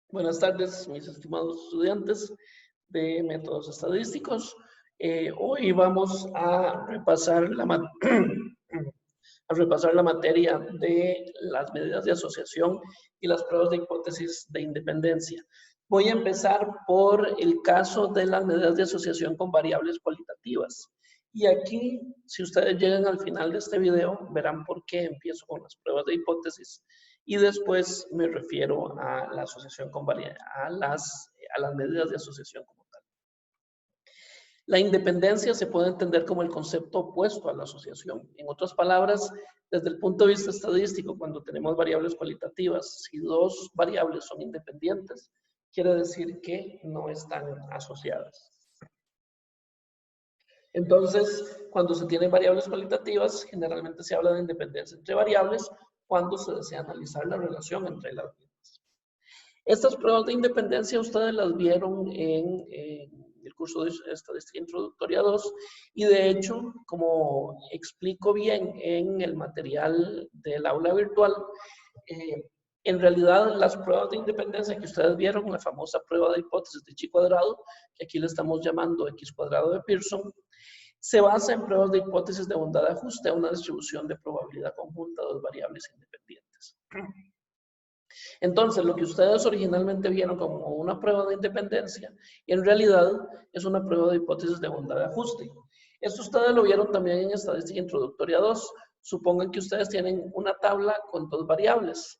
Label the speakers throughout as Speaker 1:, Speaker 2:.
Speaker 1: Buenas tardes, mis estimados estudiantes de métodos estadísticos. Hoy vamos a repasar a repasar la materia de las medidas de asociación y las pruebas de hipótesis de independencia. Voy a empezar por el caso de las medidas de asociación con variables cualitativas. Y aquí, si ustedes llegan al final de este video, verán por qué empiezo con las pruebas de hipótesis y después me refiero a la asociación con variables, a las medidas de asociación como tal. La independencia se puede entender como el concepto opuesto a la asociación. En otras palabras, desde el punto de vista estadístico, cuando tenemos variables cualitativas, si dos variables son independientes, quiere decir que no están asociadas. Entonces, cuando se tienen variables cualitativas, generalmente se habla de independencia entre variables cuando se desea analizar la relación entre las mismas. Estas pruebas de independencia ustedes las vieron en el curso de Estadística Introductoria 2 y de hecho, como explico bien en el material del aula virtual, en realidad las pruebas de independencia que ustedes vieron, la famosa prueba de hipótesis de chi cuadrado, que aquí le estamos llamando x cuadrado de Pearson, se basa en pruebas de hipótesis de bondad de ajuste a una distribución de probabilidad conjunta de dos variables independientes. Entonces, lo que ustedes originalmente vieron como una prueba de independencia, en realidad es una prueba de hipótesis de bondad de ajuste. Esto ustedes lo vieron también en Estadística Introductoria 2. Supongan que ustedes tienen una tabla con dos variables.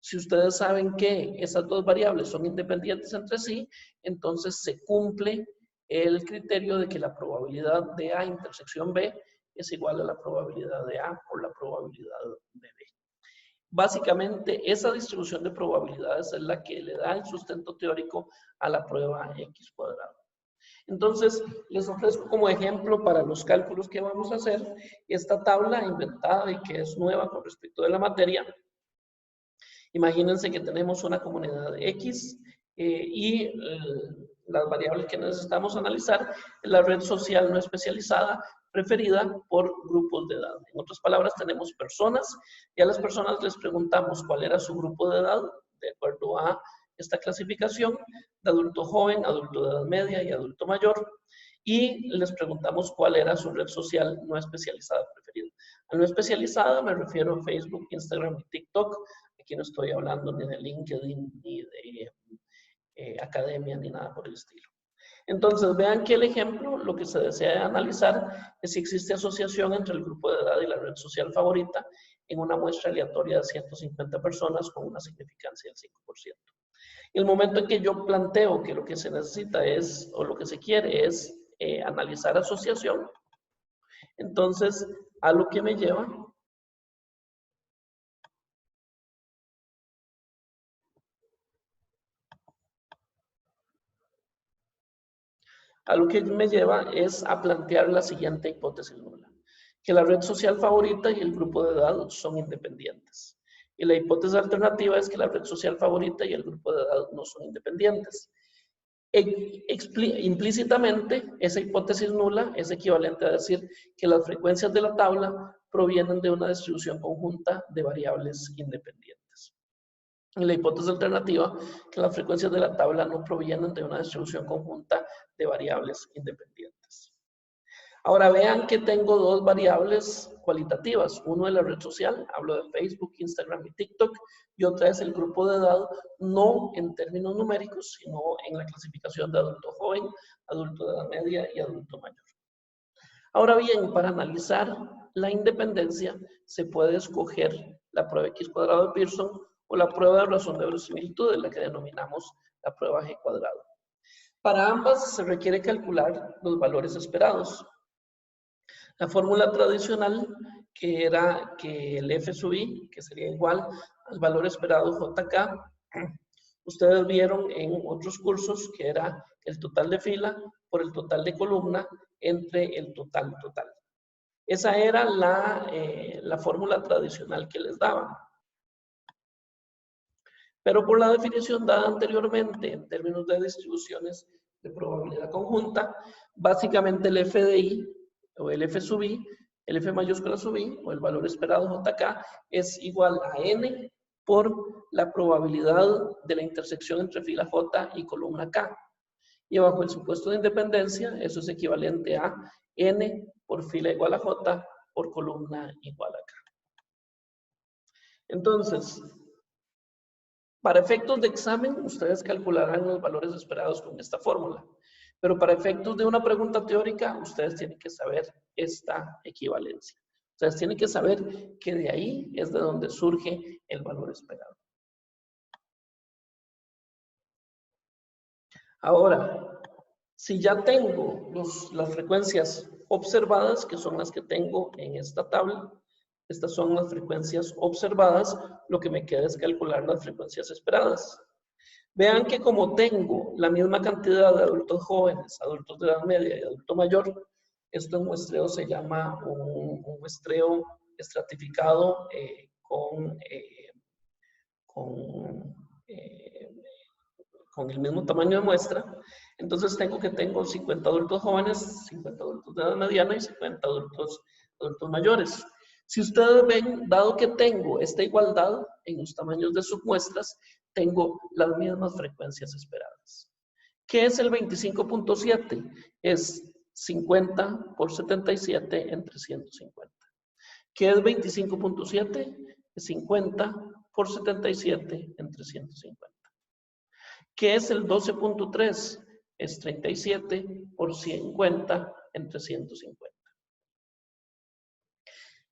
Speaker 1: Si ustedes saben que esas dos variables son independientes entre sí, entonces se cumple el criterio de que la probabilidad de A intersección B es igual a la probabilidad de A por la probabilidad de B. Básicamente, esa distribución de probabilidades es la que le da el sustento teórico a la prueba x cuadrado. Entonces, les ofrezco como ejemplo para los cálculos que vamos a hacer esta tabla inventada y que es nueva con respecto de la materia. Imagínense que tenemos una comunidad X y las variables que necesitamos analizar es la red social no especializada preferida por grupos de edad. En otras palabras, tenemos personas y a las personas les preguntamos cuál era su grupo de edad, de acuerdo a esta clasificación, de adulto joven, adulto de edad media y adulto mayor, y les preguntamos cuál era su red social no especializada preferida. A no especializada me refiero a Facebook, Instagram y TikTok. Aquí no estoy hablando ni de LinkedIn, ni de academia, ni nada por el estilo. Entonces, vean que el ejemplo, lo que se desea analizar es si existe asociación entre el grupo de edad y la red social favorita en una muestra aleatoria de 150 personas con una significancia del 5%. El momento en que yo planteo que lo que se necesita es, o lo que se quiere es analizar asociación, entonces, a lo que me lleva es a plantear la siguiente hipótesis nula, que la red social favorita y el grupo de edad son independientes. Y la hipótesis alternativa es que la red social favorita y el grupo de edad no son independientes. Implícitamente, esa hipótesis nula es equivalente a decir que las frecuencias de la tabla provienen de una distribución conjunta de variables independientes. Y la hipótesis alternativa, que las frecuencias de la tabla no provienen de una distribución conjunta de variables independientes. Ahora vean que tengo dos variables cualitativas. Uno es la red social, hablo de Facebook, Instagram y TikTok, y otra es el grupo de edad, no en términos numéricos, sino en la clasificación de adulto joven, adulto de edad media y adulto mayor. Ahora bien, para analizar la independencia, se puede escoger la prueba x cuadrado de Pearson o la prueba de razón de verosimilitud, la que denominamos la prueba g cuadrado. Para ambas se requiere calcular los valores esperados. La fórmula tradicional, que era que el f sub i, que sería igual al valor esperado jk, ustedes vieron en otros cursos que era el total de fila por el total de columna entre el total total. Esa era la fórmula tradicional que les daban. Pero por la definición dada anteriormente en términos de distribuciones de probabilidad conjunta, básicamente el f de i o el f sub i, el f mayúscula sub i o el valor esperado jk es igual a n por la probabilidad de la intersección entre fila J y columna K. Y bajo el supuesto de independencia, eso es equivalente a N por fila igual a J por columna igual a K. Entonces, para efectos de examen, ustedes calcularán los valores esperados con esta fórmula. Pero para efectos de una pregunta teórica, ustedes tienen que saber esta equivalencia. Ustedes tienen que saber que de ahí es de donde surge el valor esperado. Ahora, si ya tengo las frecuencias observadas, que son las que tengo en esta tabla, estas son las frecuencias observadas, lo que me queda es calcular las frecuencias esperadas. Vean que como tengo la misma cantidad de adultos jóvenes, adultos de edad media y adulto mayor, este muestreo se llama un muestreo estratificado con el mismo tamaño de muestra. Entonces tengo 50 adultos jóvenes, 50 adultos de edad mediana y 50 adultos mayores. Si ustedes ven, dado que tengo esta igualdad en los tamaños de submuestras, tengo las mismas frecuencias esperadas. ¿Qué es el 25.7? Es 50 por 77 entre 150. ¿Qué es 25.7? Es 50 por 77 entre 150. ¿Qué es el 12.3? Es 37 por 50 entre 150.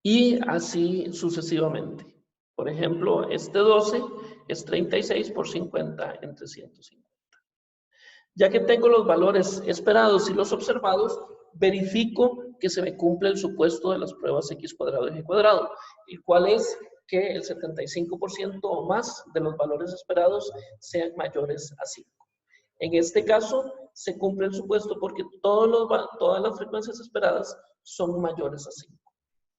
Speaker 1: Y así sucesivamente. Por ejemplo, este 12 es 36 por 50 entre 150. Ya que tengo los valores esperados y los observados, verifico que se me cumple el supuesto de las pruebas x cuadrado y y cuadrado, el cual es que el 75% o más de los valores esperados sean mayores a 5. En este caso, se cumple el supuesto porque todas las frecuencias esperadas son mayores a 5.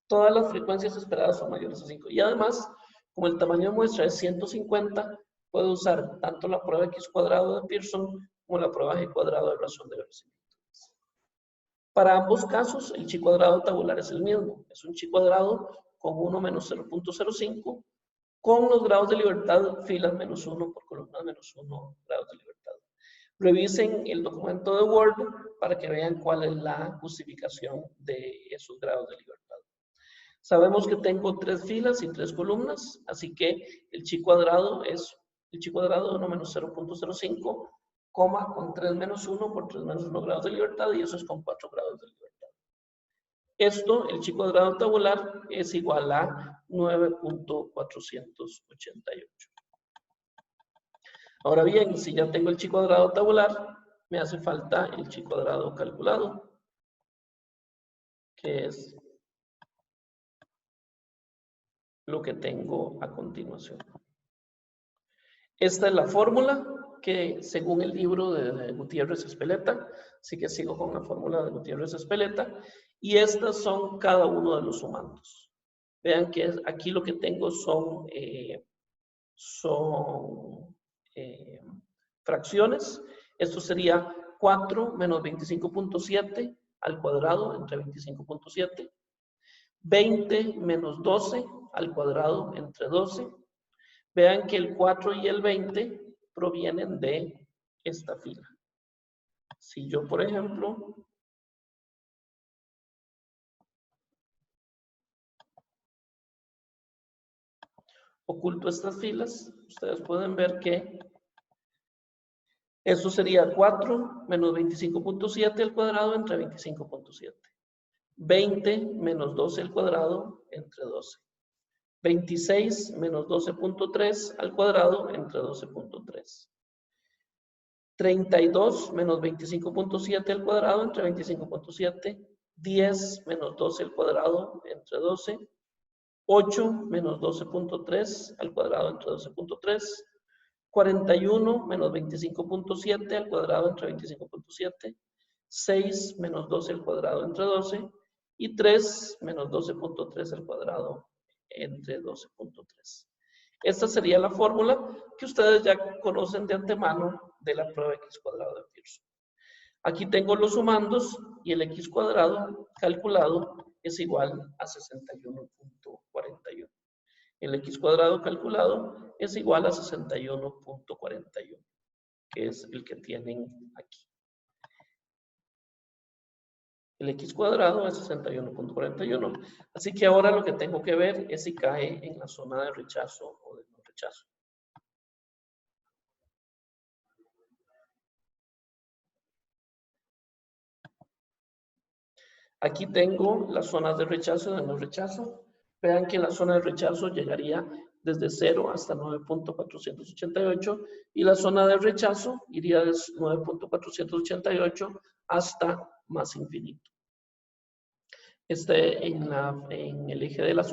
Speaker 1: Todas las frecuencias esperadas son mayores a 5. Y además, como el tamaño de muestra es 150, puedo usar tanto la prueba x cuadrado de Pearson como la prueba g cuadrado de razón de verosimilitud. Para ambos casos, el chi cuadrado tabular es el mismo. Es un chi cuadrado con 1 menos 0.05, con los grados de libertad, filas menos 1 por columnas menos 1 grados de libertad. Revisen el documento de Word para que vean cuál es la justificación de esos grados de libertad. Sabemos que tengo 3 filas y 3 columnas, así que el chi cuadrado es el chi cuadrado de 1 menos 0.05, con 3 menos 1 por 3 menos 1 grados de libertad, y eso es con 4 grados de libertad. Esto, el chi cuadrado tabular, es igual a 9.488. Ahora bien, si ya tengo el chi cuadrado tabular, me hace falta el chi cuadrado calculado, que es lo que tengo a continuación. Esta es la fórmula que, según el libro de Gutiérrez Espeleta, sí que sigo con la fórmula de Gutiérrez Espeleta, y estas son cada uno de los sumandos. Vean que aquí lo que tengo son fracciones. Esto sería 4 menos 25.7 al cuadrado entre 25.7. 20 menos 12 al cuadrado entre 12. Vean que el 4 y el 20 provienen de esta fila. Si yo, por ejemplo, oculto estas filas, ustedes pueden ver que eso sería 4 menos 25.7 al cuadrado entre 25.7. 20 menos 12 al cuadrado entre 12. 26 menos 12.3 al cuadrado entre 12.3. 32 menos 25.7 al cuadrado entre 25.7. 10 menos 12 al cuadrado entre 12. 8 menos 12.3 al cuadrado entre 12.3. 41 menos 25.7 al cuadrado entre 25.7. 6 menos 12 al cuadrado entre 12. Y 3 menos 12.3 al cuadrado entre 12.3. Esta sería la fórmula que ustedes ya conocen de antemano de la prueba x cuadrado de Pearson. Aquí tengo los sumandos y el x cuadrado calculado es igual a 61.41. el x cuadrado calculado es igual a 61.41, que es el que tienen aquí. El x cuadrado es 61.41. Así que ahora lo que tengo que ver es si cae en la zona de rechazo o de no rechazo. Aquí tengo las zonas de rechazo y de no rechazo. Vean que la zona de rechazo llegaría desde 0 hasta 9.488 y la zona de rechazo iría desde 9.488 hasta más infinito. En el eje de las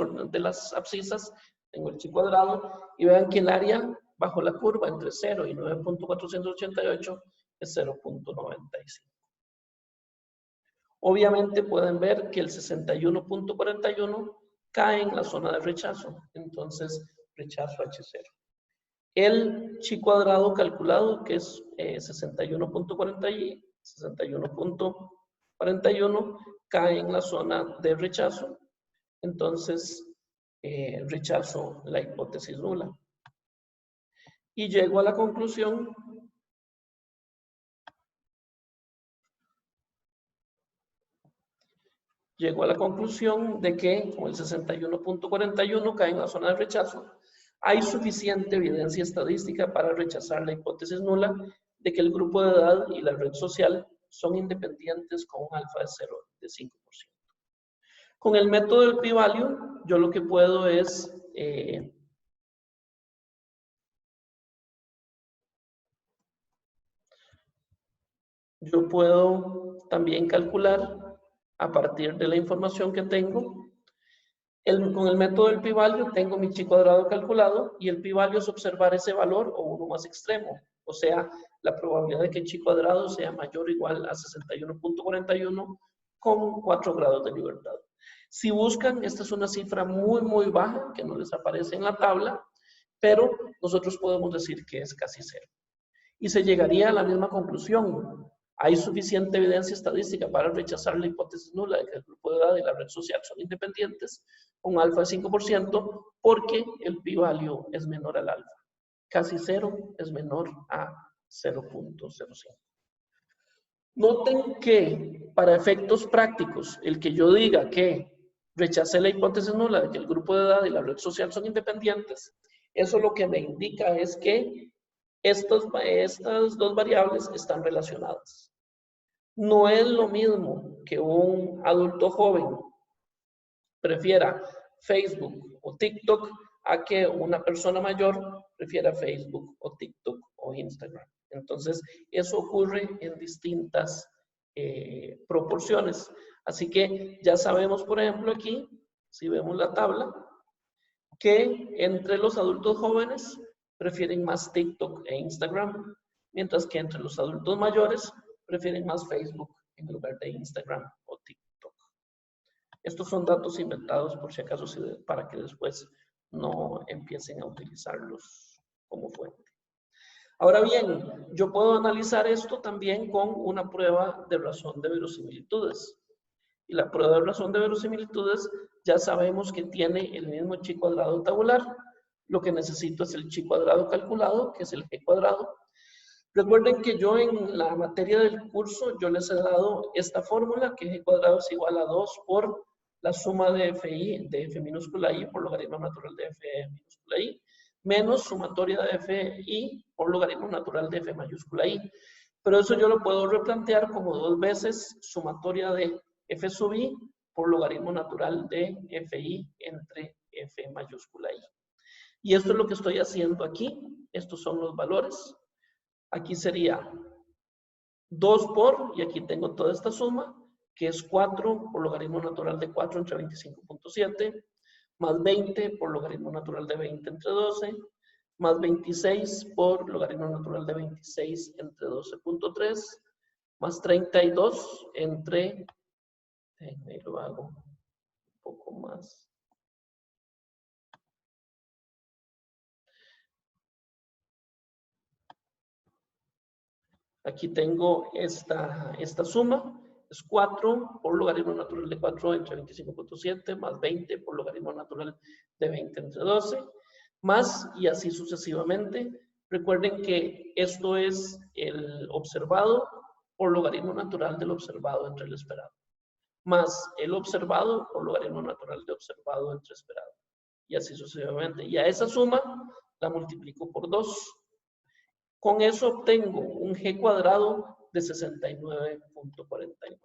Speaker 1: abscisas tengo el chi cuadrado y vean que el área bajo la curva entre 0 y 9.488 es 0.95. Obviamente pueden ver que el 61.41 cae en la zona de rechazo, entonces rechazo H0. El chi cuadrado calculado, que es 61.41, cae en la zona de rechazo, entonces rechazo la hipótesis nula. Y llego a la conclusión de que, como el 61.41 cae en la zona de rechazo, hay suficiente evidencia estadística para rechazar la hipótesis nula de que el grupo de edad y la red social son independientes con un alfa de 5%. Con el método del p-value, yo lo que puedo es yo puedo también calcular a partir de la información que tengo. Con el método del p-value tengo mi chi cuadrado calculado y el p-value es observar ese valor o uno más extremo. O sea, la probabilidad de que el chi cuadrado sea mayor o igual a 61.41 con 4 grados de libertad. Si buscan, esta es una cifra muy, muy baja que no les aparece en la tabla, pero nosotros podemos decir que es casi cero. Y se llegaría a la misma conclusión. Hay suficiente evidencia estadística para rechazar la hipótesis nula de que el grupo de edad y la red social son independientes con alfa de 5% porque el p-value es menor al alfa. Casi cero es menor a 0.05. Noten que para efectos prácticos, el que yo diga que rechacé la hipótesis nula de que el grupo de edad y la red social son independientes, eso lo que me indica es que estas dos variables están relacionadas. No es lo mismo que un adulto joven prefiera Facebook o TikTok a que una persona mayor prefiera Facebook o TikTok o Instagram. Entonces, eso ocurre en distintas proporciones. Así que ya sabemos, por ejemplo, aquí, si vemos la tabla, que entre los adultos jóvenes prefieren más TikTok e Instagram, mientras que entre los adultos mayores prefieren más Facebook en lugar de Instagram o TikTok. Estos son datos inventados por si acaso para que después no empiecen a utilizarlos como fuente. Ahora bien, yo puedo analizar esto también con una prueba de razón de verosimilitudes. Y la prueba de razón de verosimilitudes ya sabemos que tiene el mismo chi cuadrado tabular. Lo que necesito es el chi cuadrado calculado, que es el g cuadrado. Recuerden que yo en la materia del curso, yo les he dado esta fórmula, que g cuadrado es igual a 2 por la suma de fi, de f minúscula i por logaritmo natural de f minúscula i, menos sumatoria de fi por logaritmo natural de f mayúscula i. Pero eso yo lo puedo replantear como 2 veces sumatoria de f sub i por logaritmo natural de fi entre f mayúscula i. Y esto es lo que estoy haciendo aquí. Estos son los valores. Aquí sería 2 por, y aquí tengo toda esta suma, que es 4 por logaritmo natural de 4 entre 25.7, más 20 por logaritmo natural de 20 entre 12, más 26 por logaritmo natural de 26 entre 12.3, más 32 entre, ahí lo hago un poco más. Aquí tengo esta suma es 4 por logaritmo natural de 4 entre 25.7 más 20 por logaritmo natural de 20 entre 12, más y así sucesivamente. Recuerden que esto es el observado por logaritmo natural del observado entre el esperado, más el observado por logaritmo natural de observado entre esperado, y así sucesivamente. Y a esa suma la multiplico por 2. Con eso obtengo un g cuadrado de 69.49.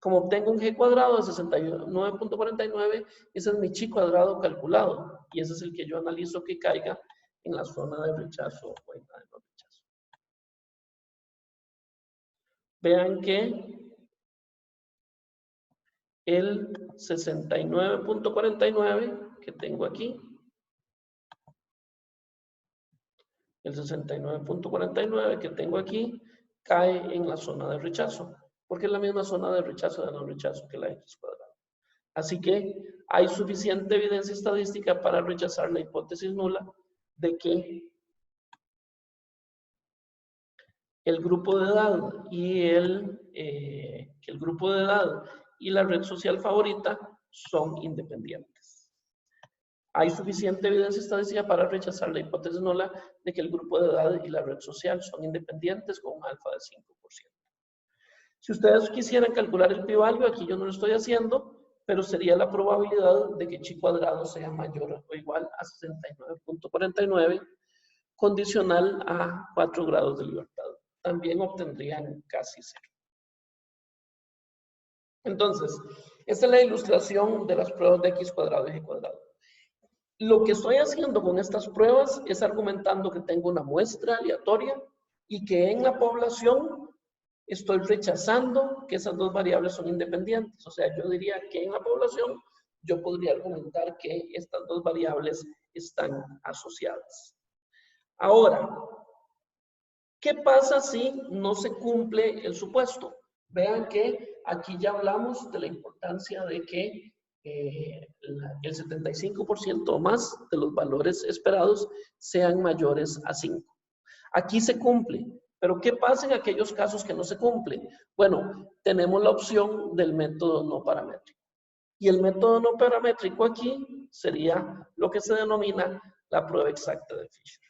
Speaker 1: Como obtengo un g cuadrado de 69.49, ese es mi chi cuadrado calculado, y ese es el que yo analizo que caiga en la zona de rechazo o en la de no rechazo. Vean que el 69.49 que tengo aquí, el 69.49 que tengo aquí, cae en la zona de rechazo, porque es la misma zona de rechazo de no rechazo que la x cuadrada. Así que hay suficiente evidencia estadística para rechazar la hipótesis nula de que el grupo de edad y la red social favorita son independientes. Hay suficiente evidencia estadística para rechazar la hipótesis nula de que el grupo de edad y la red social son independientes con un alfa de 5%. Si ustedes quisieran calcular el pi-value, aquí yo no lo estoy haciendo, pero sería la probabilidad de que chi cuadrado sea mayor o igual a 69.49, condicional a 4 grados de libertad. También obtendrían casi 0. Entonces, esta es la ilustración de las pruebas de x cuadrado y g cuadrado. Lo que estoy haciendo con estas pruebas es argumentando que tengo una muestra aleatoria y que en la población estoy rechazando que esas dos variables son independientes. O sea, yo diría que en la población yo podría argumentar que estas dos variables están asociadas. Ahora, ¿qué pasa si no se cumple el supuesto? Vean que aquí ya hablamos de la importancia de que el 75% o más de los valores esperados sean mayores a 5. Aquí se cumple, pero ¿qué pasa en aquellos casos que no se cumple? Bueno, tenemos la opción del método no paramétrico. Y el método no paramétrico aquí sería lo que se denomina la prueba exacta de Fisher.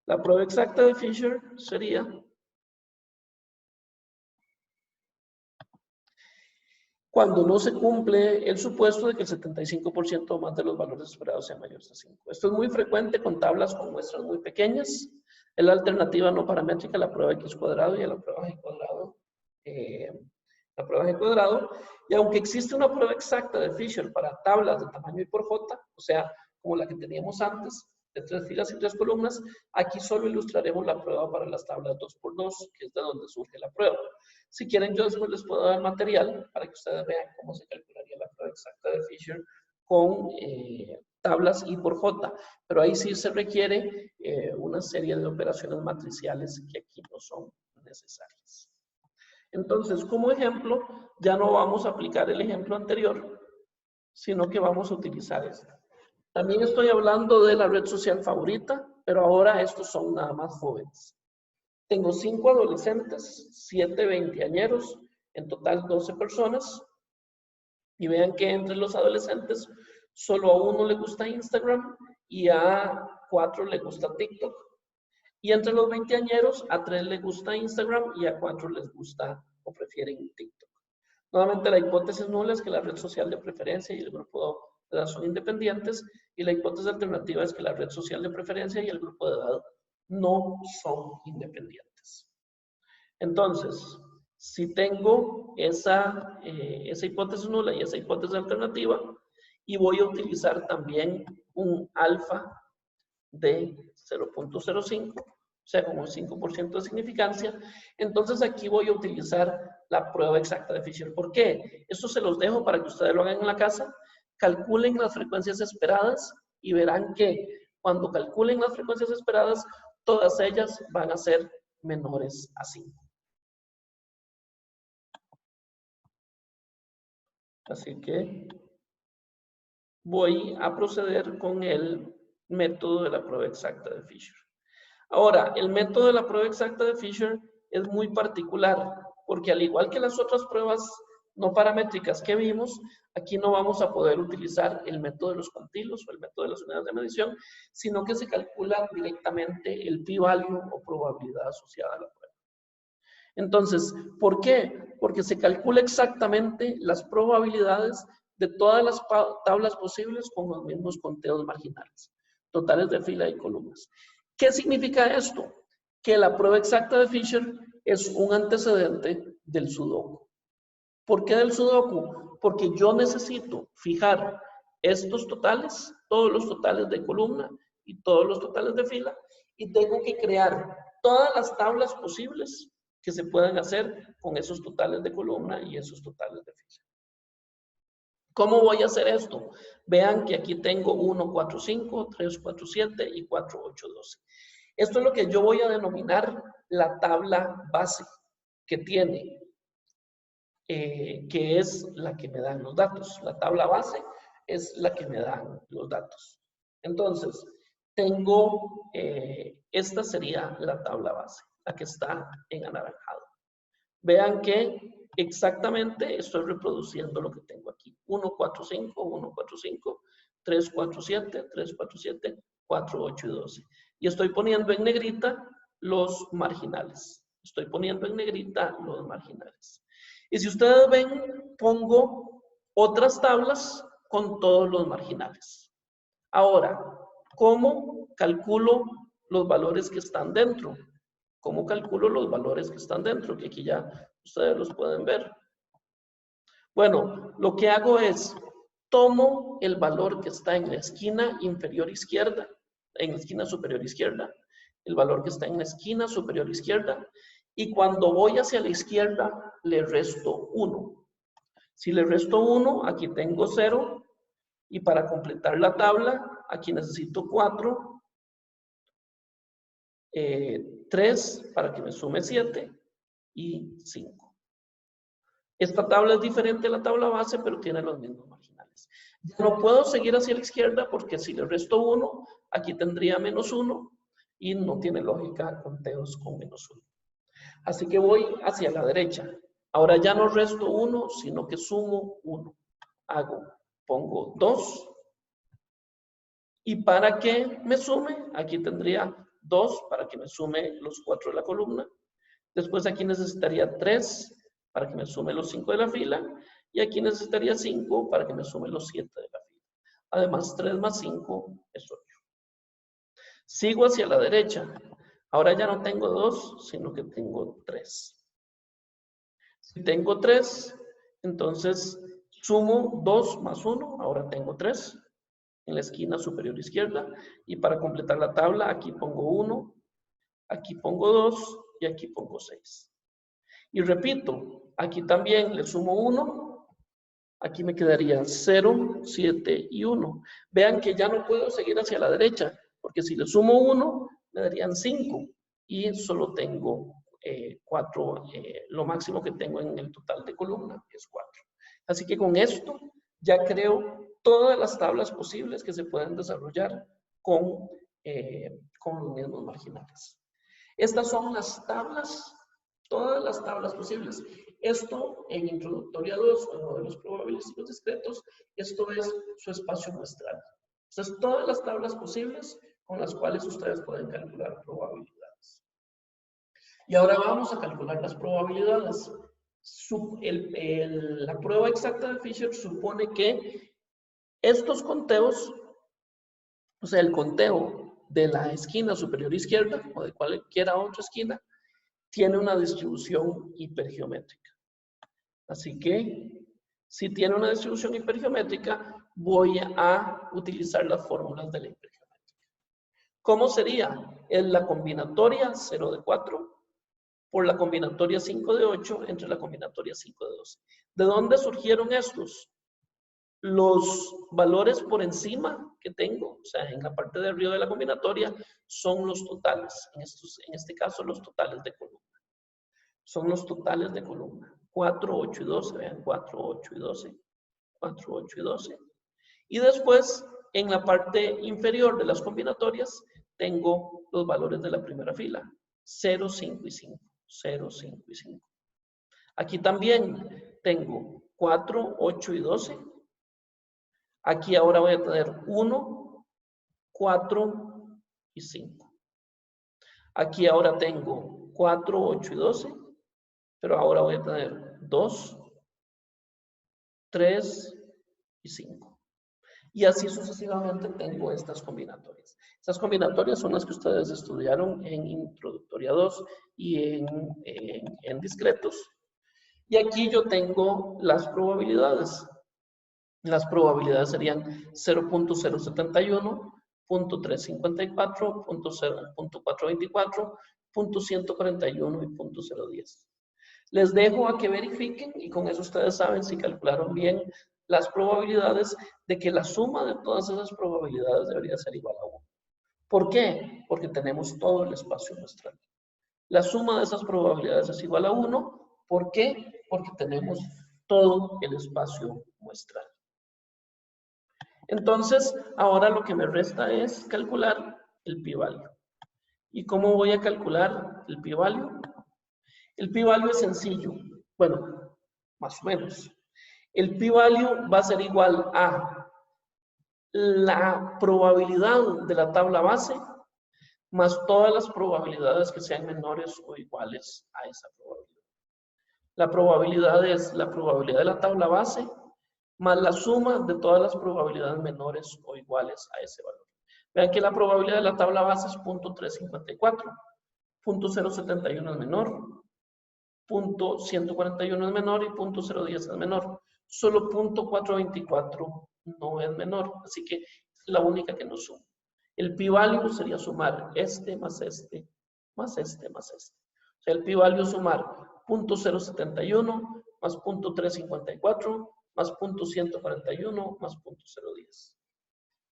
Speaker 1: La prueba exacta de Fisher sería cuando no se cumple el supuesto de que el 75% o más de los valores esperados sean mayores a 5. Esto es muy frecuente con tablas con muestras muy pequeñas. Es la alternativa no paramétrica a la prueba x cuadrado y a la prueba g cuadrado. Y aunque existe una prueba exacta de Fisher para tablas de tamaño I por J, o sea, como la que teníamos antes, de 3 filas y 3 columnas, aquí solo ilustraremos la prueba para las tablas 2x2, que es de donde surge la prueba. Si quieren, yo después les puedo dar material para que ustedes vean cómo se calcularía la prueba exacta de Fisher con tablas I por J, pero ahí sí se requiere una serie de operaciones matriciales que aquí no son necesarias. Entonces, como ejemplo, ya no vamos a aplicar el ejemplo anterior, sino que vamos a utilizar este. También estoy hablando de la red social favorita, pero ahora estos son nada más jóvenes. Tengo 5 adolescentes, 7 veinteañeros, en total 12 personas. Y vean que entre los adolescentes, solo a 1 le gusta Instagram y a 4 le gusta TikTok. Y entre los veinteañeros, a 3 les gusta Instagram y a 4 les gusta o prefieren TikTok. Nuevamente, la hipótesis nula es que la red social de preferencia y el grupo de edad son independientes, y la hipótesis alternativa es que la red social de preferencia y el grupo de edad no son independientes. Entonces, si tengo esa hipótesis nula y esa hipótesis alternativa, y voy a utilizar también un alfa de 0.05, o sea, como un 5% de significancia, entonces aquí voy a utilizar la prueba exacta de Fisher. ¿Por qué? Esto se los dejo para que ustedes lo hagan en la casa. Calculen las frecuencias esperadas y verán que cuando calculen las frecuencias esperadas, todas ellas van a ser menores a 5. Así que voy a proceder con el método de la prueba exacta de Fisher. Ahora, el método de la prueba exacta de Fisher es muy particular porque al igual que las otras pruebas no paramétricas que vimos, aquí no vamos a poder utilizar el método de los cuantilos o el método de las unidades de medición, sino que se calcula directamente el p-value o probabilidad asociada a la prueba. Entonces, ¿por qué? Porque se calcula exactamente las probabilidades de todas las tablas posibles con los mismos conteos marginales, totales de fila y columnas. ¿Qué significa esto? Que la prueba exacta de Fisher es un antecedente del Sudoku. ¿Por qué del Sudoku? Porque yo necesito fijar estos totales, todos los totales de columna y todos los totales de fila, y tengo que crear todas las tablas posibles que se puedan hacer con esos totales de columna y esos totales de fila. ¿Cómo voy a hacer esto? Vean que aquí tengo 1, 4, 5, 3, 4, 7 y 4, 8, 12. Esto es lo que yo voy a denominar la tabla base que tiene, que es la que me dan los datos. La tabla base es la que me dan los datos. Entonces, tengo, esta sería la tabla base, la que está en anaranjado. Vean que exactamente estoy reproduciendo lo que tengo aquí. 1, 4, 5, 1, 4, 5, 3, 4, 7, 3, 4, 7, 4, 8 y 12. Y estoy poniendo en negrita los marginales. Estoy poniendo en negrita los marginales. Y si ustedes ven, pongo otras tablas con todos los marginales. Ahora, ¿cómo calculo los valores que están dentro? ¿Cómo calculo los valores que están dentro? Que aquí ya ustedes los pueden ver. Bueno, lo que hago es, tomo el valor que está en la esquina inferior izquierda, en la esquina superior izquierda, el valor que está en la esquina superior izquierda, y cuando voy hacia la izquierda, le resto 1. Si le resto 1, aquí tengo 0, y para completar la tabla, aquí necesito 4, 3 para que me sume 7 y 5. Esta tabla es diferente a la tabla base, pero tiene los mismos marginales. Ya no puedo seguir hacia la izquierda porque si le resto 1, aquí tendría menos 1 y no tiene lógica conteos con menos 1. Así que voy hacia la derecha. Ahora ya no resto 1, sino que sumo 1. Pongo 2. Y para que me sume, aquí tendría 2 para que me sume los 4 de la columna. Después aquí necesitaría 3 para que me sume los 5 de la fila. Y aquí necesitaría 5 para que me sume los 7 de la fila. Además, 3 más 5 es 8. Sigo hacia la derecha. Ahora ya no tengo 2, sino que tengo 3. Si tengo 3, entonces sumo 2 más 1. Ahora tengo 3. En la esquina superior izquierda, y para completar la tabla aquí pongo 1, aquí pongo 2 y aquí pongo 6. Y repito, aquí también le sumo 1, aquí me quedaría 0, 7 y 1. Vean que ya no puedo seguir hacia la derecha, porque si le sumo 1, me darían 5 y solo tengo 4, lo máximo que tengo en el total de columna es 4. Así que con esto ya creo todas las tablas posibles que se pueden desarrollar con los mismos marginales. Estas son las tablas, todas las tablas posibles. Esto en Introductoria 2, en modelos probabilísticos discretos, esto es su espacio muestral. Entonces, todas las tablas posibles con las cuales ustedes pueden calcular probabilidades. Y ahora vamos a calcular las probabilidades. La prueba exacta de Fisher supone que estos conteos, o sea, el conteo de la esquina superior izquierda o de cualquiera otra esquina, tiene una distribución hipergeométrica. Así que, si tiene una distribución hipergeométrica, voy a utilizar las fórmulas de la hipergeométrica. ¿Cómo sería? Es la combinatoria 0 de 4 por la combinatoria 5 de 8 entre la combinatoria 5 de 12. ¿De dónde surgieron estos? Los valores por encima que tengo, o sea, en la parte de arriba de la combinatoria, son los totales. En este caso, los totales de columna. Son los totales de columna. 4, 8 y 12, vean, 4, 8 y 12. 4, 8 y 12. Y después, en la parte inferior de las combinatorias, tengo los valores de la primera fila. 0, 5 y 5. 0, 5 y 5. Aquí también tengo 4, 8 y 12. Aquí ahora voy a tener 1, 4 y 5. Aquí ahora tengo 4, 8 y 12, pero ahora voy a tener 2, 3 y 5. Y así sucesivamente tengo estas combinatorias. Estas combinatorias son las que ustedes estudiaron en Introductoria 2 y en discretos. Y aquí yo tengo las probabilidades. Las probabilidades serían 0.071, 0.354, 0.424, 0.141 y 0.010. Les dejo a que verifiquen y con eso ustedes saben si calcularon bien las probabilidades de que la suma de todas esas probabilidades debería ser igual a 1. ¿Por qué? Porque tenemos todo el espacio muestral. La suma de esas probabilidades es igual a 1. ¿Por qué? Porque tenemos todo el espacio muestral. Entonces, ahora lo que me resta es calcular el p-value. ¿Y cómo voy a calcular el p-value? El p-value es sencillo. Bueno, más o menos. El p-value va a ser igual a la probabilidad de la tabla base más todas las probabilidades que sean menores o iguales a esa probabilidad. La probabilidad es la probabilidad de la tabla base más la suma de todas las probabilidades menores o iguales a ese valor. Vean que la probabilidad de la tabla base es 0.354, 0.071 es menor, 0.141 es menor y 0.010 es menor. Solo 0.424 no es menor, así que es la única que nos suma. El p-value sería sumar este más este, más este, más este. O sea, el p-value es sumar 0.071 más 0.354 más 0.141 más 0.010.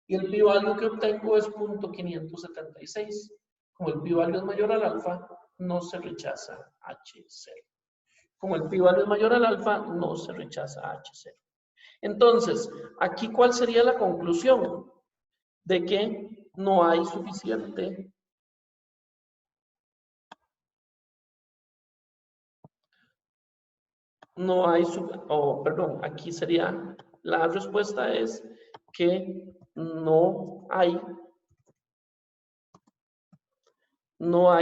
Speaker 1: Y el p-value que obtengo es 0.576. Como el p-value es mayor al alfa, no se rechaza H0. Como el p-value es mayor al alfa, no se rechaza H0. Entonces, aquí, ¿cuál sería la conclusión? De que no hay suficiente perdón, aquí sería, la respuesta es que no hay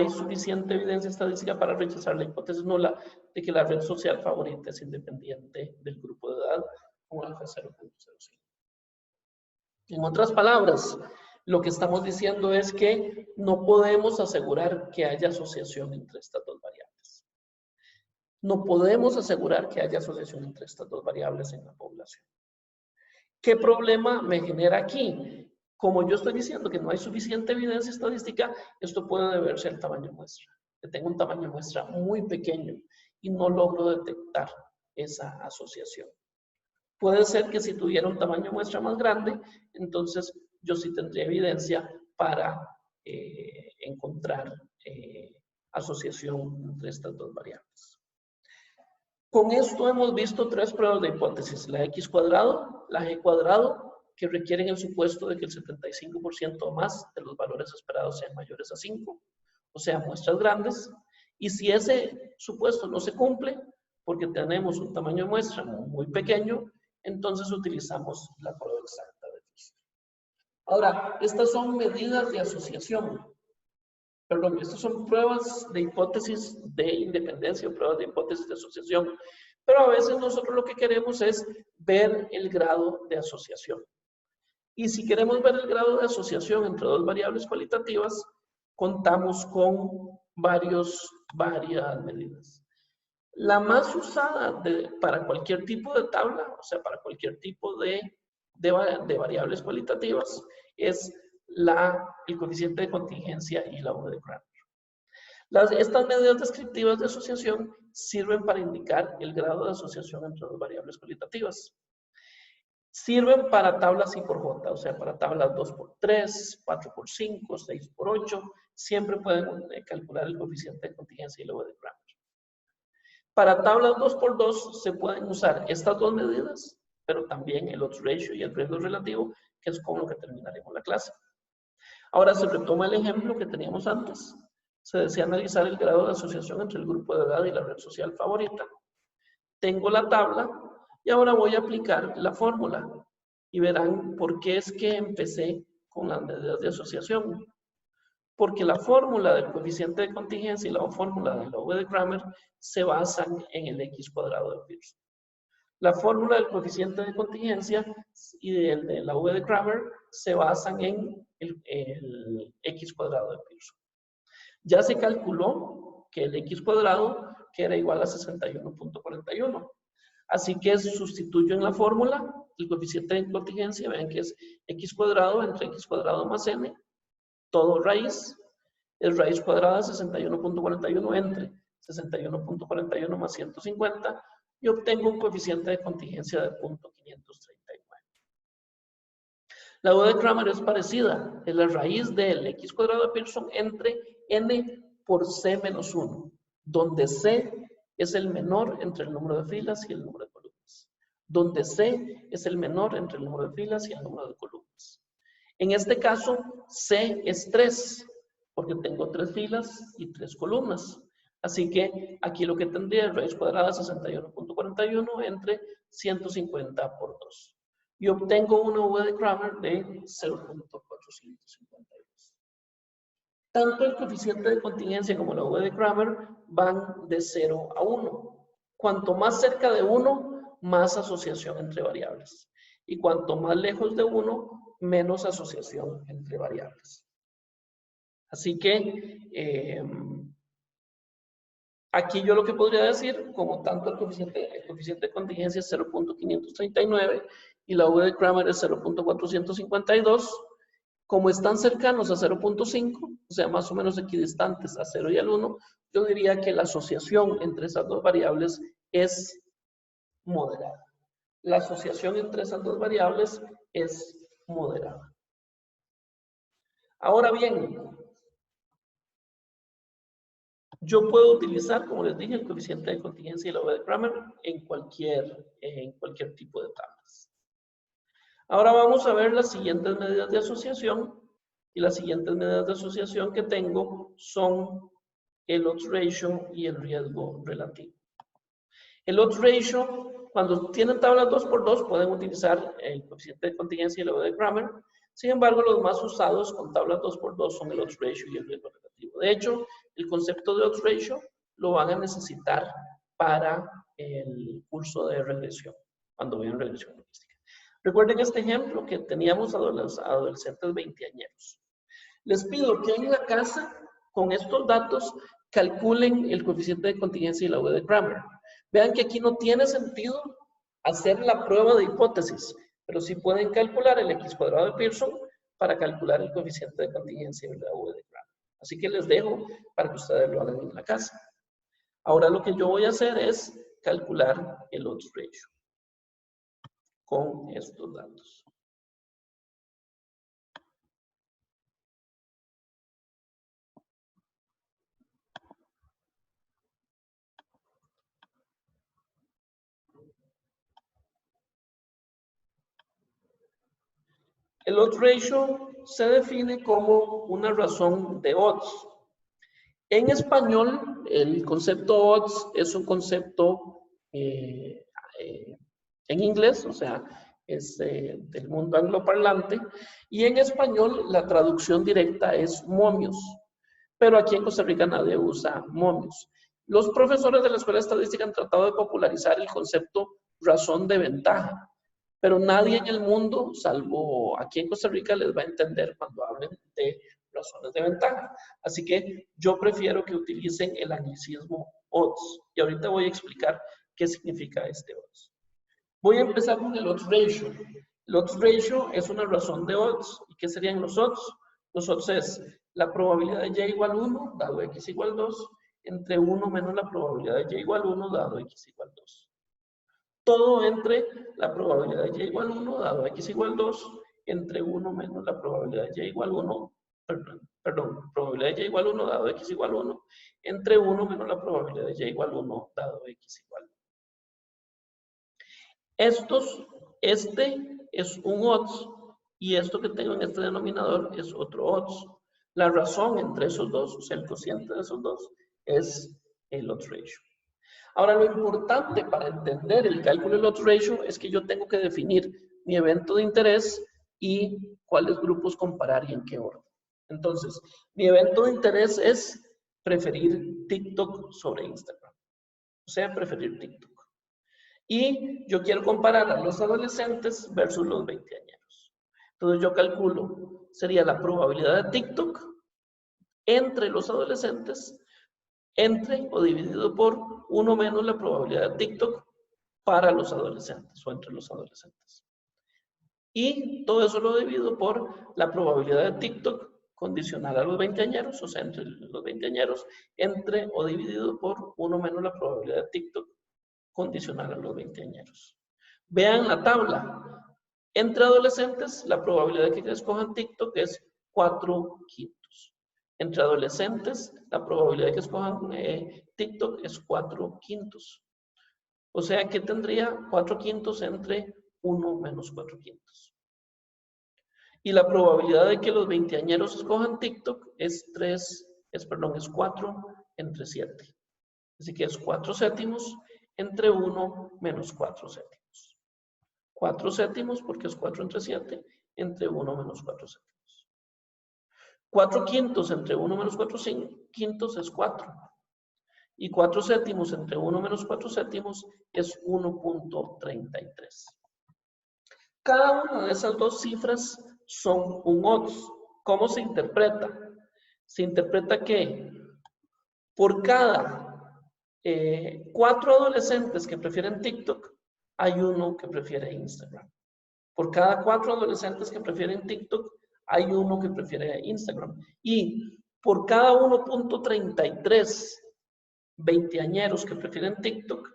Speaker 1: suficiente evidencia estadística para rechazar la hipótesis nula de que la red social favorita es independiente del grupo de edad con alfa 0.05. En otras palabras, lo que estamos diciendo es que no podemos asegurar que haya asociación entre estas dos variables. No podemos asegurar que haya asociación entre estas dos variables en la población. ¿Qué problema me genera aquí? Como yo estoy diciendo que no hay suficiente evidencia estadística, esto puede deberse al tamaño de muestra. Que tengo un tamaño de muestra muy pequeño y no logro detectar esa asociación. Puede ser que si tuviera un tamaño de muestra más grande, entonces yo sí tendría evidencia para encontrar asociación entre estas dos variables. Con esto hemos visto tres pruebas de hipótesis, la X cuadrado, la G cuadrado, que requieren el supuesto de que el 75% o más de los valores esperados sean mayores a 5, o sea, muestras grandes, y si ese supuesto no se cumple, porque tenemos un tamaño de muestra muy pequeño, entonces utilizamos la prueba exacta de Fisher. Ahora, estas son medidas de asociación. Perdón, estas son pruebas de hipótesis de independencia o pruebas de hipótesis de asociación. Pero a veces nosotros lo que queremos es ver el grado de asociación. Y si queremos ver el grado de asociación entre dos variables cualitativas, contamos con varias medidas. La más usada para cualquier tipo de tabla, o sea, para cualquier tipo de variables cualitativas, es el coeficiente de contingencia y la V de Cramer. Estas medidas descriptivas de asociación sirven para indicar el grado de asociación entre dos variables cualitativas. Sirven para tablas I por J, o sea, para tablas 2x3, 4x5, 6x8, siempre pueden calcular el coeficiente de contingencia y la V de Cramer. Para tablas 2x2 se pueden usar estas dos medidas, pero también el odds ratio y el riesgo relativo, que es con lo que terminaremos la clase. Ahora se retoma el ejemplo que teníamos antes. Se desea analizar el grado de asociación entre el grupo de edad y la red social favorita. Tengo la tabla y ahora voy a aplicar la fórmula. Y verán por qué es que empecé con las medidas de asociación. Porque la fórmula del coeficiente de contingencia y la fórmula de la V de Cramer se basan en el X cuadrado de Pearson. La fórmula del coeficiente de contingencia y el de la V de Cramer se basan en el X cuadrado de Pearson. Ya se calculó que el X cuadrado que era igual a 61.41. Así que sustituyo en la fórmula el coeficiente de contingencia, vean que es X cuadrado entre X cuadrado más N, todo raíz, es raíz cuadrada de 61.41 entre 61.41 más 150 y obtengo un coeficiente de contingencia de 0.539. La V de Cramer es parecida, es la raíz del X cuadrado de Pearson entre N por C menos 1, donde C es el menor entre el número de filas y el número de columnas. Donde C es el menor entre el número de filas y el número de columnas. En este caso, C es 3, porque tengo 3 filas y 3 columnas. Así que aquí lo que tendría es raíz cuadrada de 61.41 entre 150 por 2. Y obtengo una V de Cramer de 0.452. Tanto el coeficiente de contingencia como la V de Cramer van de 0 a 1. Cuanto más cerca de 1, más asociación entre variables. Y cuanto más lejos de 1, menos asociación entre variables. Así que aquí yo lo que podría decir, como tanto el coeficiente de contingencia es 0.539 y la V de Cramer es 0.452, como están cercanos a 0.5, o sea, más o menos equidistantes a 0 y al 1, yo diría que la asociación entre esas dos variables es moderada. La asociación entre esas dos variables es moderada. Ahora bien, yo puedo utilizar, como les dije, el coeficiente de contingencia y la V de Cramer en cualquier tipo de tablas. Ahora vamos a ver las siguientes medidas de asociación. Y las siguientes medidas de asociación que tengo son el odds ratio y el riesgo relativo. El odds ratio, cuando tienen tablas 2x2, pueden utilizar el coeficiente de contingencia y la V de Cramer. Sin embargo, los más usados con tablas 2x2 son el odds ratio y el riesgo relativo. De hecho, el concepto de odds ratio lo van a necesitar para el curso de regresión, cuando vean regresión logística. Recuerden este ejemplo que teníamos a los adolescentes veinteañeros. Les pido que en la casa, con estos datos, calculen el coeficiente de contingencia y la V de Cramer. Vean que aquí no tiene sentido hacer la prueba de hipótesis, pero sí pueden calcular el X cuadrado de Pearson para calcular el coeficiente de contingencia y la V de Cramer. Así que les dejo para que ustedes lo hagan en la casa. Ahora lo que yo voy a hacer es calcular el odds ratio con estos datos. El odds ratio se define como una razón de odds. En español, el concepto odds es un concepto en inglés, o sea, es del mundo angloparlante, y en español la traducción directa es momios, pero aquí en Costa Rica nadie usa momios. Los profesores de la Escuela de Estadística han tratado de popularizar el concepto razón de ventaja, pero nadie en el mundo, salvo aquí en Costa Rica, les va a entender cuando hablen de razones de ventaja. Así que yo prefiero que utilicen el anglicismo odds. Y ahorita voy a explicar qué significa este odds. Voy a empezar con el odds ratio. El odds ratio es una razón de odds. ¿Y qué serían los odds? Los odds es la probabilidad de y igual 1 dado x igual 2 entre 1 menos la probabilidad de y igual 1 dado x igual 2. Todo entre la probabilidad de y igual 1 dado x igual 2 entre 1 menos la probabilidad de y igual 1, probabilidad de y igual 1 dado x igual 1 entre 1 menos la probabilidad de y igual 1 dado x igual 1. Este es un odds y esto que tengo en este denominador es otro odds. La razón entre esos dos, o sea, el cociente de esos dos, es el odds ratio. Ahora, lo importante para entender el cálculo del odds ratio es que yo tengo que definir mi evento de interés y cuáles grupos comparar y en qué orden. Entonces, mi evento de interés es preferir TikTok sobre Instagram. O sea, preferir TikTok. Y yo quiero comparar a los adolescentes versus los veinteañeros. Entonces yo calculo, sería la probabilidad de TikTok entre los adolescentes, entre o dividido por 1 menos la probabilidad de TikTok para los adolescentes o entre los adolescentes. Y todo eso lo divido por la probabilidad de TikTok condicional a los veinteañeros, o sea, entre los veinteañeros, entre o dividido por 1 menos la probabilidad de TikTok condicional a los veinteañeros. Vean la tabla. Entre adolescentes, la probabilidad de que escojan TikTok es 4/5. Entre adolescentes, la probabilidad de que escojan TikTok es 4/5. O sea que tendría 4/5 entre 1 menos 4/5. Y la probabilidad de que los veinteañeros escojan TikTok es 4 entre 7. Así que es 4/7 entre 1 menos 4/7. 4/7 porque es 4 entre 7, entre 1 menos 4/7. 4/5 entre 1 menos 4/5 es 4. Y 4/7 entre 1 menos 4/7 es 1.33. Cada una de esas dos cifras son un odds. ¿Cómo se interpreta? Se interpreta que por cada 4 adolescentes que prefieren TikTok, hay uno que prefiere Instagram. Por cada 4 adolescentes que prefieren TikTok, hay uno que prefiere Instagram. Y por cada 1.33 veinteañeros que prefieren TikTok,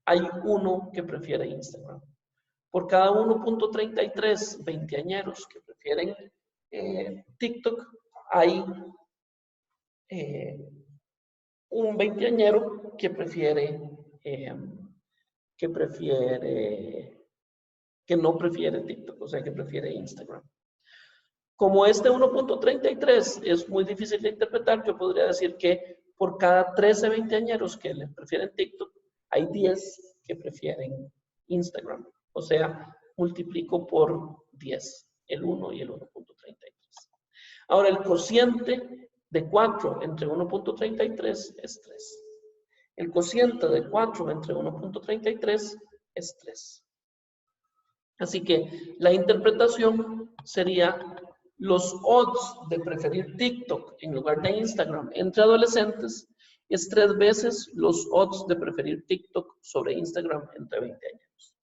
Speaker 1: hay uno que prefiere Instagram. Por cada 1.33 veinteañeros que prefieren TikTok, hay un veinteañero que no prefiere TikTok, o sea, que prefiere Instagram. Como este 1.33 es muy difícil de interpretar, yo podría decir que por cada 13 veinteañeros que le prefieren TikTok, hay 10 que prefieren Instagram. O sea, multiplico por 10, el 1 y el 1.33. Ahora, el cociente de 4 entre 1.33 es 3. El cociente de 4 entre 1.33 es 3. Así que la interpretación sería los odds de preferir TikTok en lugar de Instagram entre adolescentes es 3 veces los odds de preferir TikTok sobre Instagram entre veinteañeros.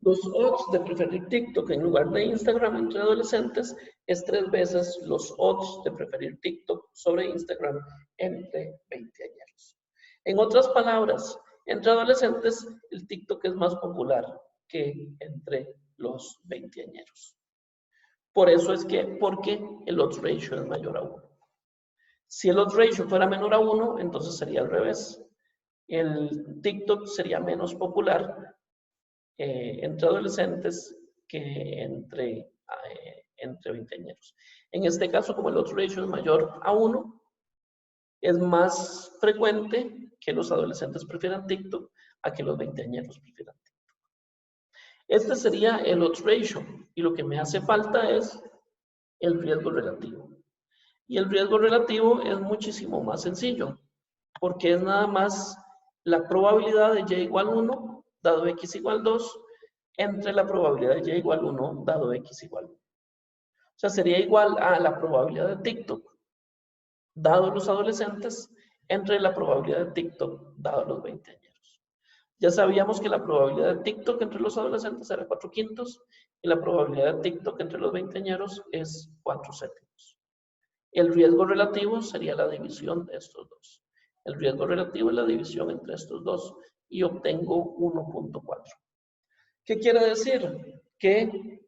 Speaker 1: Los odds de preferir TikTok en lugar de Instagram entre adolescentes es 3 veces los odds de preferir TikTok sobre Instagram entre veinteañeros. En otras palabras, entre adolescentes el TikTok es más popular que entre los veinteañeros. Por eso es que, porque el odds ratio es mayor a 1. Si el odds ratio fuera menor a 1, entonces sería al revés. El TikTok sería menos popular entre adolescentes que entre veinteañeros. En este caso, como el odds ratio es mayor a 1, es más frecuente que los adolescentes prefieran TikTok a que los veinteañeros prefieran TikTok. Este sería el odds ratio y lo que me hace falta es el riesgo relativo. Y el riesgo relativo es muchísimo más sencillo porque es nada más la probabilidad de y igual 1 dado x igual 2 entre la probabilidad de y igual 1 dado x igual 1. O sea, sería igual a la probabilidad de TikTok dado los adolescentes entre la probabilidad de TikTok dado los veinteañeros. Ya sabíamos que la probabilidad de TikTok entre los adolescentes era 4/5 y la probabilidad de TikTok entre los veinteañeros es 4/7. El riesgo relativo sería la división de estos dos. El riesgo relativo es la división entre estos dos y obtengo 1.4. ¿Qué quiere decir? Que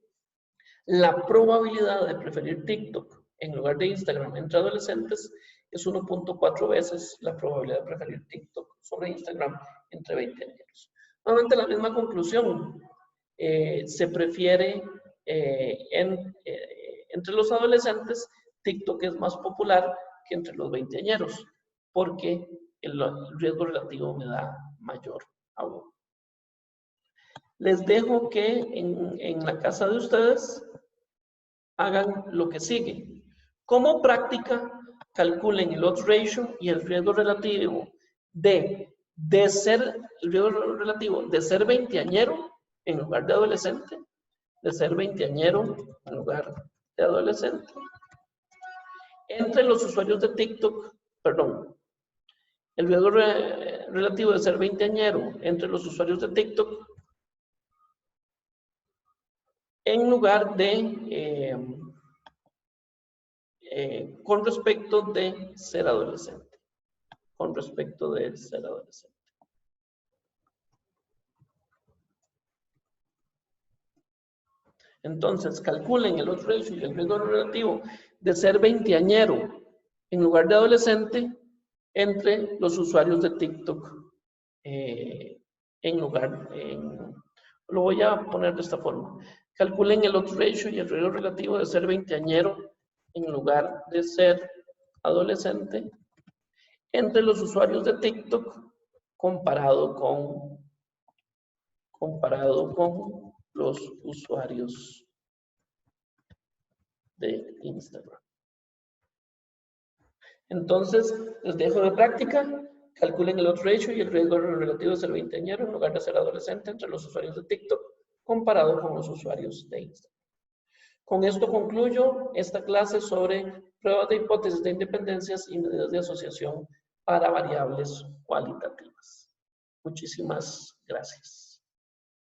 Speaker 1: la probabilidad de preferir TikTok en lugar de Instagram entre adolescentes es 1.4 veces la probabilidad de preferir TikTok sobre Instagram entre veinteañeros. Nuevamente la misma conclusión. Se prefiere entre los adolescentes, TikTok es más popular que entre los veinteañeros, porque el riesgo relativo me da mayor aún. Les dejo que en la casa de ustedes hagan lo que sigue. Como práctica, calculen el odds ratio y el riesgo relativo de ser veinteañero en lugar de adolescente, de ser veinteañero en lugar de adolescente, entre los usuarios de TikTok, perdón, el riesgo relativo de ser veinteañero entre los usuarios de TikTok en lugar de con respecto de ser adolescente. Con respecto de ser adolescente. Entonces, calculen el odds ratio y el riesgo relativo de ser veinteañero en lugar de adolescente entre los usuarios de TikTok lo voy a poner de esta forma. Calculen el odds ratio y el riesgo relativo de ser veinteañero en lugar de ser adolescente entre los usuarios de TikTok comparado con los usuarios de Instagram. Entonces, les dejo de práctica. Calculen el odds ratio y el riesgo relativo de ser veinteañero en lugar de ser adolescente entre los usuarios de TikTok comparado con los usuarios de Instagram. Con esto concluyo esta clase sobre pruebas de hipótesis de independencias y medidas de asociación para variables cualitativas. Muchísimas gracias.